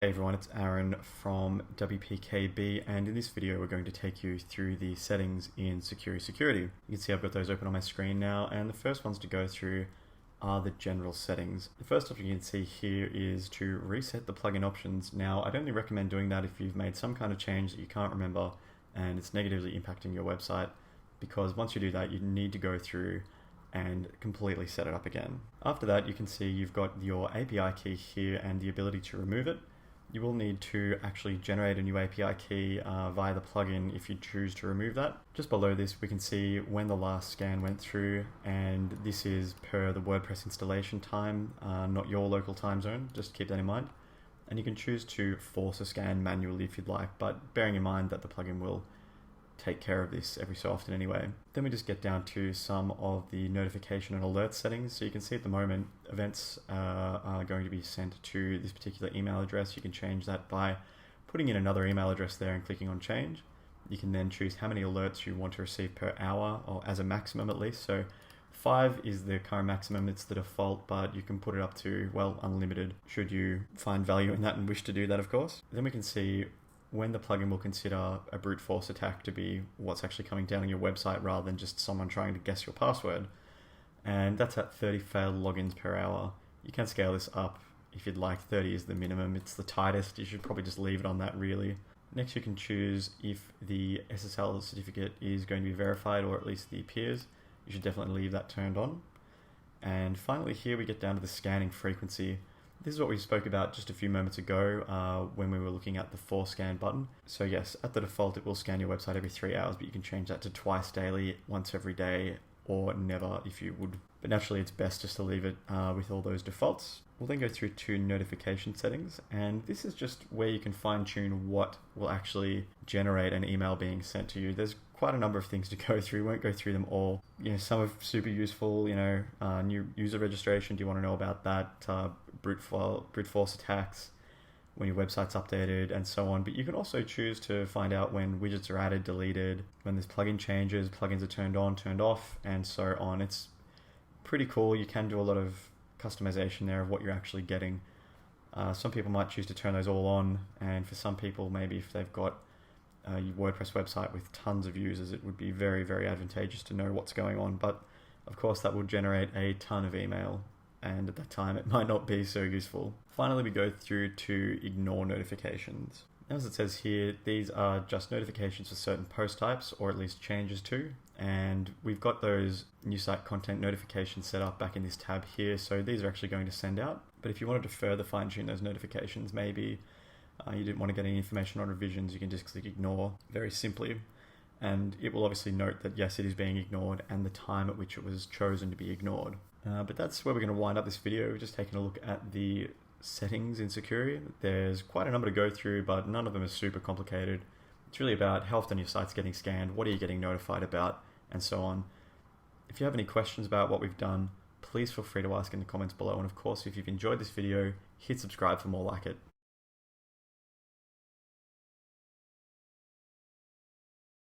Hey everyone, it's Aaron from WPKB, and in this video we're going to take you through the settings in Sucuri Security. You can see I've got those open on my screen now, and the first ones to go through are the general settings. The first option you can see here is to reset the plugin options. Now, I'd only recommend doing that if you've made some kind of change that you can't remember and it's negatively impacting your website, because once you do that, you need to go through and completely set it up again. After that, you can see you've got your API key here and the ability to remove it. You will need to actually generate a new API key via the plugin if you choose to remove that. Just below this, we can see when the last scan went through, and this is per the WordPress installation time, not your local time zone. Just keep that in mind. And you can choose to force a scan manually if you'd like, but bearing in mind that the plugin will take care of this every so often anyway. Then we just get down to some of the notification and alert settings. So you can see at the moment events are going to be sent to this particular email address. You can change that by putting in another email address there and clicking on change. You can then choose how many alerts you want to receive per hour, or as a maximum at least. So 5 is the current maximum, it's the default, but you can put it up to, well, unlimited should you find value in that and wish to do that, of course. Then we can see when the plugin will consider a brute force attack to be what's actually coming down on your website rather than just someone trying to guess your password. And that's at 30 failed logins per hour. You can scale this up if you'd like. 30 is the minimum. It's the tightest. You should probably just leave it on that, really. Next, you can choose if the SSL certificate is going to be verified, or at least the peers. You should definitely leave that turned on. And finally, here we get down to the scanning frequency. This is what we spoke about just a few moments ago when we were looking at the for scan button. So yes, at the default, it will scan your website every 3 hours, but you can change that to twice daily, once every day, or never if you would. But naturally, it's best just to leave it with all those defaults. We'll then go through to notification settings, and this is just where you can fine tune what will actually generate an email being sent to you. There's quite a number of things to go through. We won't go through them all. Some are super useful, new user registration. Do you want to know about that? Brute force attacks, when your website's updated, and so on. But you can also choose to find out when widgets are added, deleted, when there's plugin changes, plugins are turned on, turned off, and so on. It's pretty cool. You can do a lot of customization there of what you're actually getting. Some people might choose to turn those all on, and for some people, maybe if they've got a WordPress website with tons of users, it would be very, very advantageous to know what's going on. But of course, that will generate a ton of email, and at that time, it might not be so useful. Finally, we go through to ignore notifications. As it says here, these are just notifications for certain post types, or at least changes to, and we've got those new site content notifications set up back in this tab here, so these are actually going to send out. But if you wanted to further fine tune those notifications, maybe you didn't want to get any information on revisions, you can just click ignore very simply, and it will obviously note that yes, it is being ignored and the time at which it was chosen to be ignored. But that's where we're going to wind up this video. We're just taking a look at the settings in Sucuri. There's quite a number to go through, but none of them are super complicated. It's really about how often your site's getting scanned, what are you getting notified about, and so on. If you have any questions about what we've done, please feel free to ask in the comments below. And of course, if you've enjoyed this video, hit subscribe for more like it.